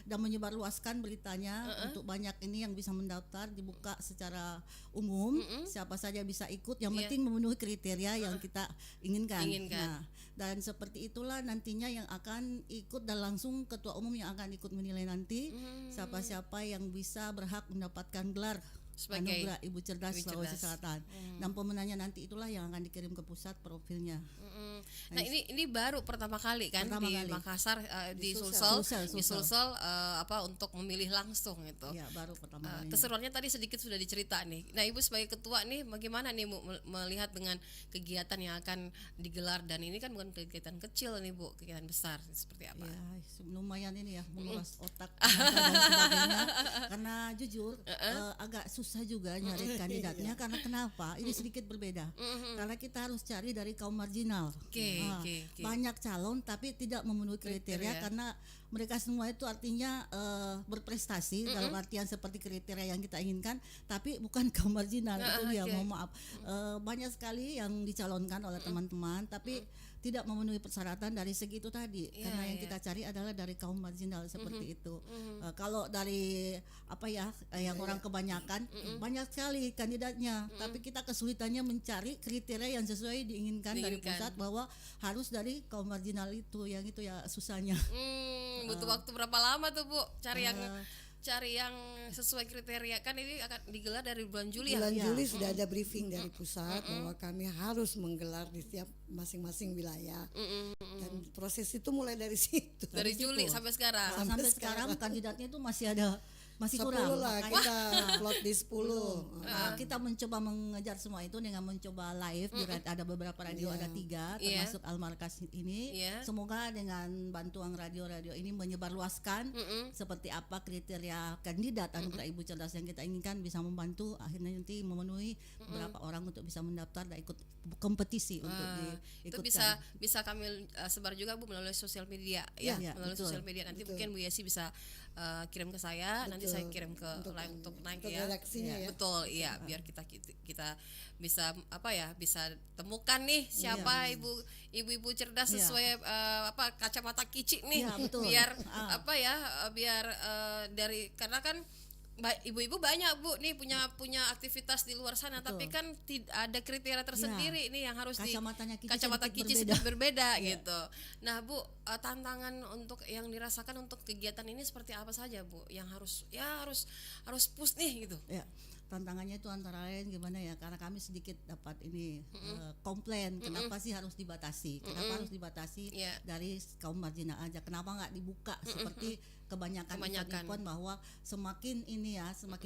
dan menyebarluaskan beritanya untuk banyak ini yang bisa mendaftar, dibuka secara umum, siapa saja bisa ikut. Yang penting memenuhi kriteria yang kita inginkan. Nah, dan seperti itulah nantinya yang akan ikut dan langsung Ketua Umum yang akan ikut menilai nanti siapa-siapa yang bisa berhak mendapatkan gelar sebagai Anugerah Ibu Cerdas Sulawesi Selatan. Dan pemenangnya nanti itulah yang akan dikirim ke pusat profilnya. Nah, ini baru pertama kali kan di Makassar, di Sulsel untuk memilih langsung itu. Ya, baru pertama kali. Keseruannya tadi sedikit sudah dicerita nih. Nah, Ibu sebagai ketua nih bagaimana nih Bu melihat dengan kegiatan yang akan digelar, dan ini kan bukan kegiatan kecil nih Bu, kegiatan besar seperti apa? Ya, lumayan ini ya menguras otak dan sebagainya. Karena jujur agak susah juga nyari kandidatnya karena kenapa? Ini sedikit berbeda. Karena kita harus cari dari kaum marginal. Banyak calon tapi tidak memenuhi kriteria karena mereka semua itu artinya berprestasi dalam artian seperti kriteria yang kita inginkan, tapi bukan kaum marginal. Itu dia, mohon maaf. Banyak sekali yang dicalonkan oleh teman-teman tapi tidak memenuhi persyaratan dari segi itu tadi. Karena yang kita cari adalah dari kaum marginal seperti itu. Kalau dari yang orang kebanyakan banyak sekali kandidatnya, tapi kita kesulitannya mencari kriteria yang sesuai diinginkan dari pusat bahwa harus dari kaum marginal itu, yang itu ya susahnya. Butuh waktu berapa lama tuh Bu cari yang sesuai kriteria? Kan ini akan digelar dari bulan Juli bulan Juli sudah ada briefing dari pusat bahwa kami harus menggelar di setiap masing-masing wilayah. Dan proses itu mulai dari situ. Dari Juli sampai sekarang. Sampai sekarang kandidatnya itu masih kurang. Lah kita plot di 10. Kita mencoba mengejar semua itu dengan mencoba live ada beberapa radio, ada 3 termasuk Almarkas ini. Semoga dengan bantuan radio-radio ini menyebarluaskan seperti apa kriteria kandidat Anugerah Ibu Cerdas yang kita inginkan, bisa membantu akhirnya nanti memenuhi beberapa orang untuk bisa mendaftar dan ikut kompetisi untuk diikutkan. Itu bisa kami sebar juga Bu melalui sosial media melalui sosial media. Nanti mungkin Bu Yesi bisa kirim ke saya, nanti saya kirim ke untuk naik ya. Betul, iya, biar kita bisa bisa temukan nih siapa ibu-ibu cerdas sesuai kacamata Kici nih. Biar biar dari, karena kan ibu-ibu banyak Bu nih punya aktivitas di luar sana. Betul. Tapi kan ada kriteria tersendiri ini yang harus kacamata Kici sedikit berbeda gitu. Nah Bu, tantangan untuk yang dirasakan untuk kegiatan ini seperti apa saja Bu yang harus push nih gitu? Ya, tantangannya itu antara lain gimana ya, karena kami sedikit dapat ini komplain kenapa sih harus dibatasi, dari kaum marginal aja, kenapa nggak dibuka seperti kebanyakan event bahwa semakin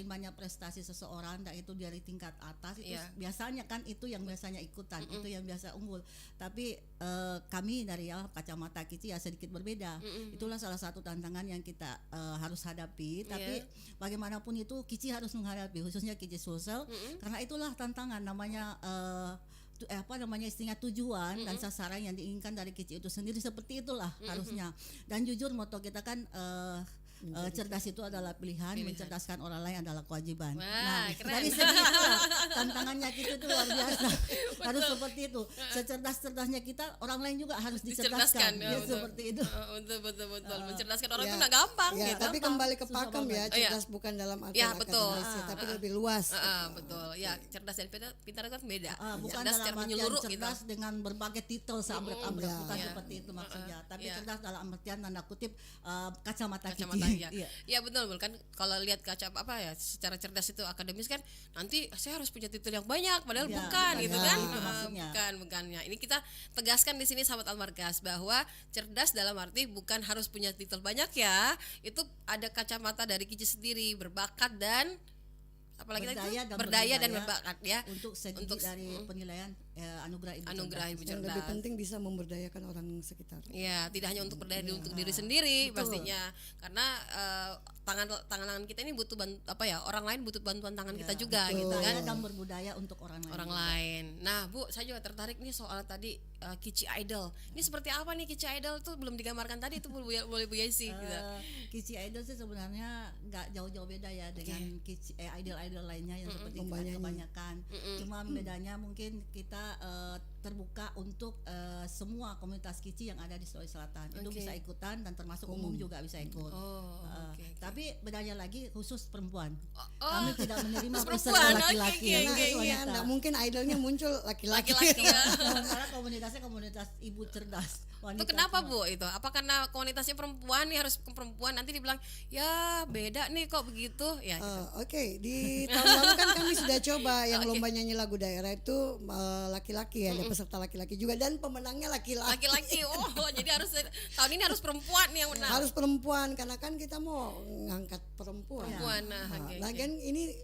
banyak prestasi seseorang dan itu dari tingkat atas itu biasanya kan itu yang biasanya ikutan, itu yang biasa unggul. Tapi kami dari kacamata Kici sedikit berbeda. Itulah salah satu tantangan yang kita harus hadapi. Tapi bagaimanapun itu Kici harus menghadapi, khususnya Kici Sulsel, karena itulah tantangan namanya istilahnya tujuan dan sasaran yang diinginkan dari Kici itu sendiri seperti itulah harusnya. Dan jujur moto kita kan cerdas itu adalah pilihan, mencerdaskan orang lain adalah kewajiban. Wah, keren. dari segi itulah tantangannya kita itu luar biasa. Harus seperti itu. Secerdas-cerdasnya kita, orang lain juga harus dicerdaskan. Ya, seperti itu. Betul. Mencerdaskan orang itu nggak gampang. Ya, gitu. tapi kembali ke Susah pakem ya, banget. cerdas bukan dalam arti Ya, betul. akademis, tapi lebih luas. Betul. Ya, cerdas dan pintar kan beda. Bukan Cerdas dalam secara artian menyeluruh gitu. cerdas dengan berbagai titel seabrek-abrek, Ya. bukan Ya. seperti itu maksudnya. Tapi Ya. cerdas dalam artian tanda kutip kacamata Kacamata kiki. ya. Iya. Ya betul kan kalau lihat secara cerdas itu akademis kan nanti saya harus punya titel yang banyak padahal Ya, bukan gitu ya, kan. itu maksudnya. Bukannya. Ini kita tegaskan di sini sahabat Al-Markas bahwa cerdas dalam arti bukan harus punya titel banyak ya. Itu ada kacamata dari Kici sendiri, berbakat dan apalagi berdaya dan berbakat ya. Untuk segi dari penilaian anugerah ibu Anugerah Ibu Yang Cerdas. lebih penting bisa memberdayakan orang sekitar. Ya, tidak hanya untuk berdaya untuk diri sendiri pastinya. Karena tangan kita ini butuh orang lain butuh bantuan tangan kita juga gitu kan. dan berbudaya untuk orang lain. Orang lain. Nah, Bu, saya juga tertarik nih soal tadi Kici Idol. Ini seperti apa nih Kici Idol tuh belum digambarkan tadi itu boleh Bu Yesi gitu. Kici Idol sih sebenarnya nggak jauh-jauh beda ya dengan idol-idol lainnya yang seperti Lomba kita nyanyi. kebanyakan. Cuma bedanya mungkin kita terbuka untuk semua komunitas Kici yang ada di Sulawesi Selatan. Itu bisa ikutan dan termasuk umum juga bisa ikut. Tapi bedanya lagi khusus perempuan. Kami tidak menerima peserta perempuan, laki-laki. oke, Nah, itu Iya, wanita. nggak mungkin idolnya muncul laki-laki. Laki-laki ya. Sementara komunitasnya komunitas ibu cerdas. Itu kenapa Bu itu? Apa karena komunitasnya perempuan nih harus perempuan nanti dibilang ya beda nih kok begitu ya gitu. Oke, di tahun lalu kan kami sudah coba yang lomba nyanyi lagu daerah itu laki-laki ya, ada peserta laki-laki juga dan pemenangnya laki-laki. Laki-laki. Jadi harus tahun ini harus perempuan nih yang menang. Harus perempuan karena kan kita mau ngangkat perempuan. Lagian ini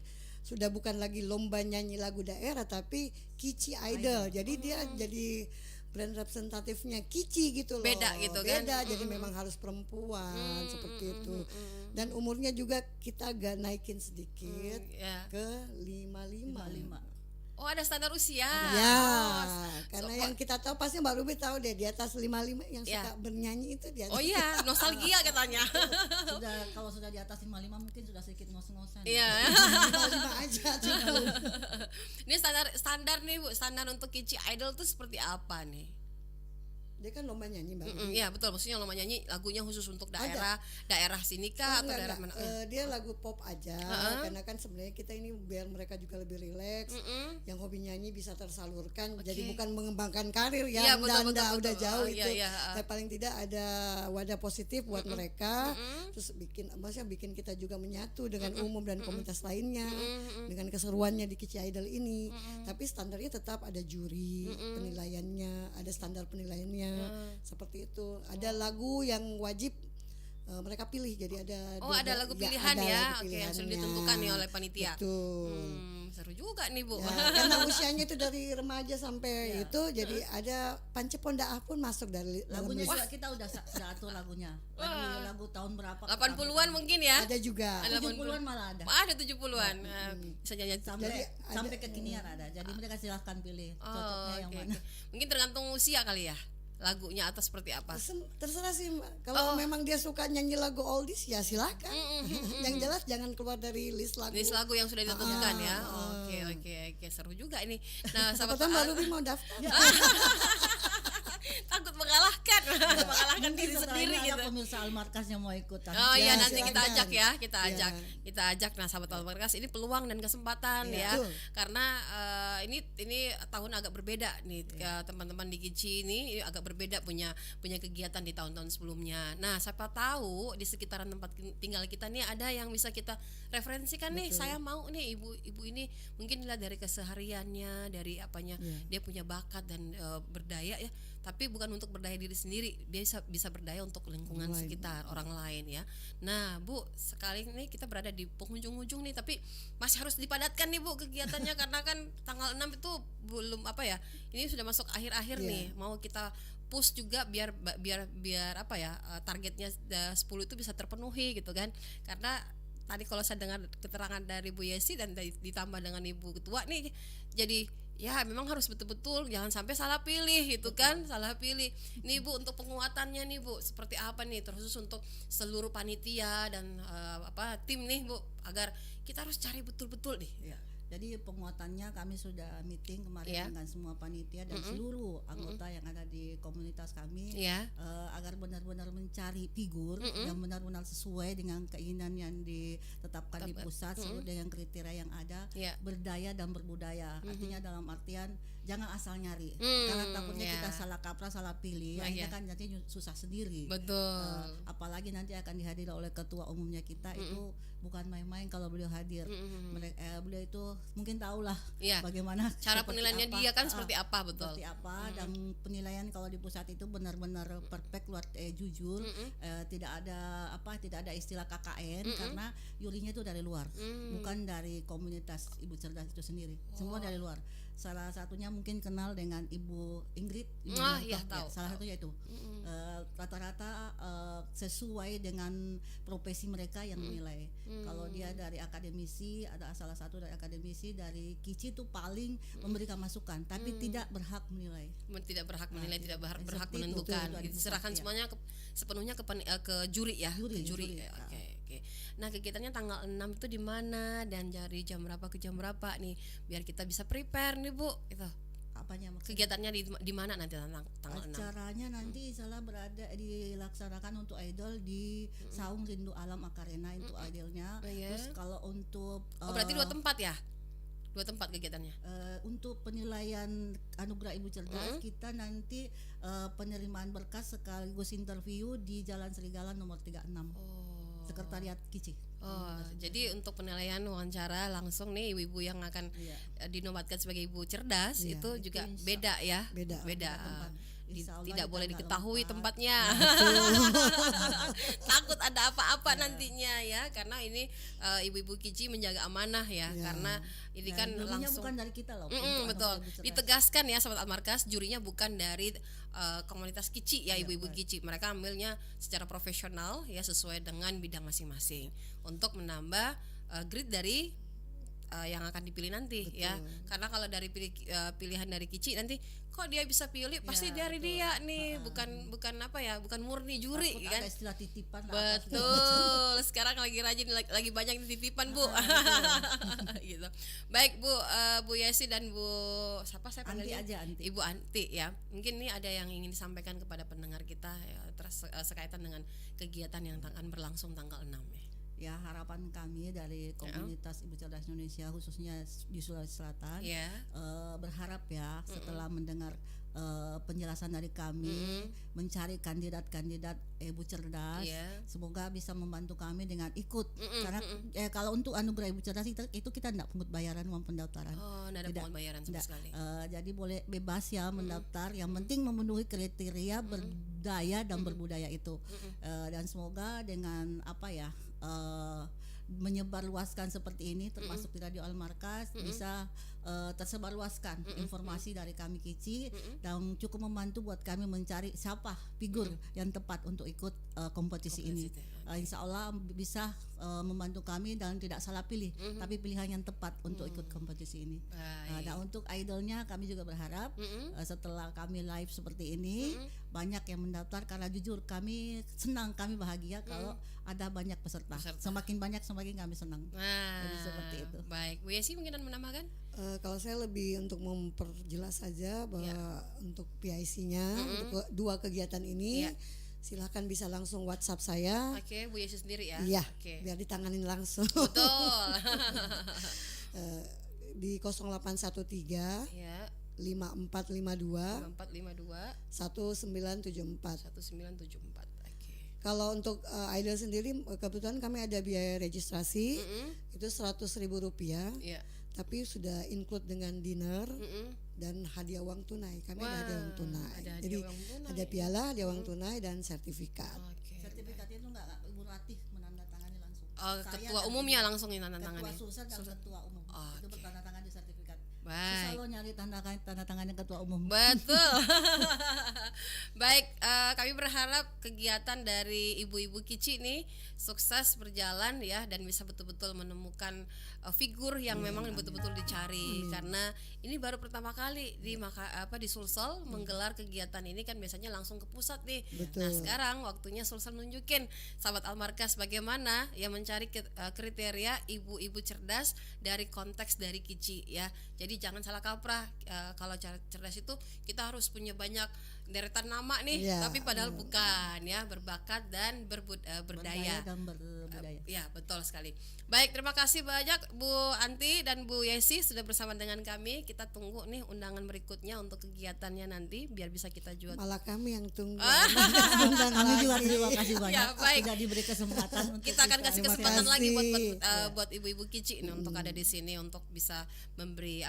sudah bukan lagi lomba nyanyi lagu daerah tapi Kici Idol. Jadi dia jadi brand representatifnya Kici gitu loh. Beda gitu kan. Beda, jadi memang harus perempuan seperti itu. Dan umurnya juga kita agak naikin sedikit ke 55. Oh, ada standar usia. Ya, karena yang kita tahu pasti Mbak Ruby tahu deh di atas 55 yang suka bernyanyi itu di atas. Oh iya, nostalgia katanya. Kalau sudah di atas 55 mungkin sudah sedikit ngos-ngosan. Iya. 55 aja cukup. Ini standar nih Bu, standar untuk Kici Idol tuh seperti apa nih? Dia kan lomba nyanyi Mbak. Iya betul, maksudnya lomba nyanyi lagunya khusus untuk daerah sini kah atau daerah mana? Dia lagu pop aja karena kan sebenarnya kita ini biar mereka juga lebih rileks. Yang hobi nyanyi bisa tersalurkan, jadi bukan mengembangkan karir ya. Iya, betul. Udah jauh itu. Iya. Tapi paling tidak ada wadah positif buat mereka. Terus bikin kita juga menyatu dengan umum dan komunitas lainnya dengan keseruannya di Kici Idol ini. Tapi standarnya tetap ada juri penilaiannya, ada standar penilaiannya. Seperti itu. Ada lagu yang wajib mereka pilih, jadi ada lagu pilihan lagu Oke, yang sudah pilihannya. ditentukan nih oleh panitia. Betul. Seru juga nih Bu. Ya, karena usianya itu dari remaja sampai itu, jadi ada Pancepondaah pun masuk dari Lagunya dalam juga kita udah atur lagunya. Lagu tahun berapa? 80-an mungkin ya? ada juga. 70-an malah ada. Ada 70-an. Bisa nyanyi Sampai kekinian ada. Jadi mereka silahkan pilih cocoknya yang mana. Mungkin tergantung usia kali ya. Lagunya atau seperti apa? Terserah sih Mbak. Kalau memang dia suka nyanyi lagu oldies ya silakan. Yang jelas jangan keluar dari list lagu. List lagu yang sudah ditentukan ya. Oke, seru juga ini. Nah, sahabat Apakah Mbak Ruby mau daftar? takut mengalahkan diri sendiri Ada gitu. pemirsa Al-Markas yang mau ikutan. Oh iya, Ya, nanti kita silakan. ajak ya, kita ajak. Nah, sahabat Al-Markas, ini peluang dan kesempatan ya, betul. karena ini tahun agak berbeda nih, teman-teman di Kici ini agak berbeda punya kegiatan di tahun-tahun sebelumnya. Nah, siapa tahu di sekitaran tempat tinggal kita nih ada yang bisa kita referensikan nih. Saya mau nih ibu ini mungkin dilihat dari kesehariannya, dari apanya dia punya bakat dan berdaya ya. Tapi bukan untuk berdaya diri sendiri, dia bisa berdaya untuk lingkungan sekitar, orang lain ya. Nah Bu, sekali ini kita berada di penghujung-hujung nih, tapi masih harus dipadatkan nih Bu kegiatannya karena kan tanggal 6 itu belum ini sudah masuk akhir-akhir nih. Mau kita push juga biar targetnya 10 itu bisa terpenuhi gitu kan. Karena tadi kalau saya dengar keterangan dari Bu Yesi dan ditambah dengan Ibu Ketua nih, jadi ya memang harus betul-betul jangan sampai salah pilih gitu kan, salah pilih. Nih Bu, untuk penguatannya nih Bu, seperti apa nih terkhusus untuk seluruh panitia dan tim nih Bu, agar kita harus cari betul-betul nih. Ya. Jadi penguatannya kami sudah meeting kemarin dengan semua panitia dan seluruh anggota yang ada di komunitas kami agar benar-benar mencari figur yang benar-benar sesuai dengan keinginan yang ditetapkan di pusat sesuai dengan kriteria yang ada, berdaya dan berbudaya. Artinya dalam artian jangan asal nyari karena takutnya kita salah kaprah, salah pilih, akhirnya kan nanti susah sendiri. Betul. Apalagi nanti akan dihadiri oleh ketua umumnya kita itu bukan main-main kalau beliau hadir. Beliau itu mungkin tahulah bagaimana cara penilaiannya dia kan seperti apa, betul. Seperti apa dan penilaian kalau di pusat itu benar-benar perfect, jujur, tidak ada istilah KKN karena jurinya itu dari luar, bukan dari komunitas Ibu Cerdas itu sendiri. Semua dari luar. Salah satunya mungkin kenal dengan Ibu Ingrid. Tahu. Salah satunya itu. Rata-rata sesuai dengan profesi mereka yang menilai. Kalau dia dari akademisi, ada salah satu dari akademisi, dari Kici itu paling memberikan masukan, tapi tidak berhak menilai. Tidak berhak menilai, tidak berhak seperti menentukan. itu Diserahkan semuanya sepenuhnya ke juri ya. Juri. Oke. Nah, kegiatannya tanggal 6 itu di mana dan dari jam berapa ke jam berapa nih biar kita bisa prepare nih Bu itu. Apanya maksudnya? Kegiatannya di mana nanti tanggal 6? Acaranya nanti salah dilaksanakan untuk idol di Saung Rindu Alam Akarena itu idolnya. Terus kalau untuk berarti 2 tempat ya? 2 tempat kegiatannya. Untuk penilaian anugerah Ibu Cerdas kita nanti penerimaan berkas sekaligus interview di Jalan Serigala nomor 36. Sekretariat Kici. Jadi untuk penilaian wawancara langsung nih ibu-ibu yang akan dinobatkan sebagai ibu cerdas itu juga beda ya. Beda. Tidak boleh diketahui tempatnya. Takut ada apa-apa nantinya ya, karena ini ibu-ibu Kici menjaga amanah ya, karena ini kan langsung bukan dari kita loh. Betul. Ditegaskan ya Sobat Almarkas, jurinya bukan dari komunitas Kici ya, ibu-ibu Kici. Mereka ambilnya secara profesional ya, sesuai dengan bidang masing-masing untuk menambah grade dari yang akan dipilih nanti. Ya, karena kalau dari pilihan dari Kici nanti kok dia bisa pilih, pasti dari dia nih, bukan murni juri. Takut kan ada istilah titipan. Betul. Sekarang lagi rajin, lagi banyak titipan Bu. Gitu. Baik Bu, Bu Yesi dan Bu siapa saya panggilnya? Anti. Ibu Anti ya. Mungkin ini ada yang ingin disampaikan kepada pendengar kita ya, sekaitan dengan kegiatan yang akan berlangsung tanggal 6 ya. Ya, harapan kami dari komunitas Ibu Cerdas Indonesia khususnya di Sulawesi Selatan berharap ya setelah mendengar penjelasan dari kami mencari kandidat-kandidat Ibu Cerdas, semoga bisa membantu kami dengan ikut karena kalau untuk anugerah Ibu Cerdas itu kita tidak pungut bayaran uang pendaftaran. Tidak ada pungut bayaran sama sekali. Jadi boleh bebas ya mendaftar, yang penting memenuhi kriteria berdaya dan berbudaya itu. Dan semoga dengan menyebarluaskan seperti ini termasuk di Radio Almarkas bisa tersebarluaskan informasi dari kami Kici dan cukup membantu buat kami mencari siapa figur yang tepat untuk ikut kompetisi ini. Insya Allah bisa membantu kami dan tidak salah pilih, tapi pilihan yang tepat untuk ikut kompetisi ini. Dan untuk idolnya kami juga berharap setelah kami live seperti ini banyak yang mendaftar, karena jujur kami senang, kami bahagia kalau ada banyak peserta. Semakin banyak semakin kami senang. Jadi seperti itu. Baik, Bu Yesi mungkin menambahkan? Kalau saya lebih untuk memperjelas saja bahwa untuk PIC-nya untuk 2 kegiatan ini silahkan bisa langsung WhatsApp saya. Oke, Bu Yesi sendiri ya. Iya, biar ditanganin langsung. Betul. Di 0813 5452 1974. Kalau untuk idol sendiri kebetulan kami ada biaya registrasi itu Rp100.000, tapi sudah include dengan dinner dan hadiah uang tunai. Kami ada hadiah uang tunai. Jadi ada piala, hadiah uang tunai dan sertifikat. Sertifikatnya itu enggak Ibu Ratih menandatangani langsung. Ketua umumnya langsung menandatangani. Ketua Sulsel dan ketua umum itu bertanda tangan di sertifikat. Baik. Selalu nyari tanda tangannya ketua umum. Betul. Baik, kami berharap kegiatan dari ibu-ibu Kici nih sukses berjalan ya dan bisa betul-betul menemukan figur yang memang betul-betul dicari karena ini baru pertama kali di Sulsel menggelar kegiatan ini kan biasanya langsung ke pusat nih. Betul. Nah, sekarang waktunya Sulsel nunjukin sahabat Almarkas bagaimana ya mencari kriteria ibu-ibu cerdas dari konteks dari Kici ya. Jadi jangan salah kaprah, kalau cerdas itu kita harus punya banyak deretan nama nih, Iya, tapi padahal bukan ya, berbakat dan berdaya. Dan berbudaya. Ya, betul sekali. Baik, terima kasih banyak Bu Anti dan Bu Yesi sudah bersama dengan kami. Kita tunggu nih undangan berikutnya untuk kegiatannya nanti biar bisa kita jual. Malah kami yang tunggu. Kami juga terima kasih banyak Ya, baik. sudah diberi kesempatan untuk Kita akan kasih Terima kesempatan kasih. lagi buat ibu-ibu Kici nih untuk ada di sini untuk bisa memberi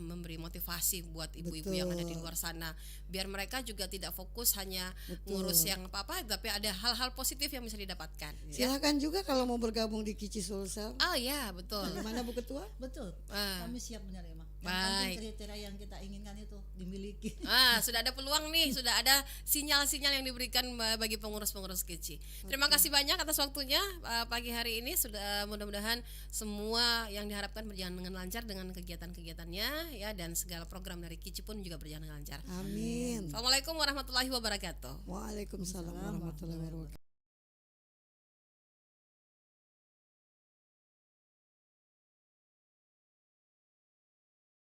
memberi motivasi buat ibu-ibu yang ada di luar sana biar mereka juga tidak fokus hanya ngurus yang apa-apa tapi ada hal-hal positif yang bisa didapatkan ya. Silahkan juga kalau mau bergabung di Kici Sulsel. Oh ya, betul. Gimana Bu Ketua? betul. Kami siap menerima. Yang Baik. penting kriteria yang kita inginkan itu dimiliki. Sudah ada peluang nih, sudah ada sinyal-sinyal yang diberikan bagi pengurus-pengurus Kici. Terima kasih banyak atas waktunya pagi hari ini. Sudah mudah-mudahan semua yang diharapkan berjalan dengan lancar dengan kegiatan-kegiatannya ya dan segala program dari Kici pun juga berjalan dengan lancar. Amin. Assalamualaikum warahmatullahi wabarakatuh. Waalaikumsalam warahmatullahi wabarakatuh.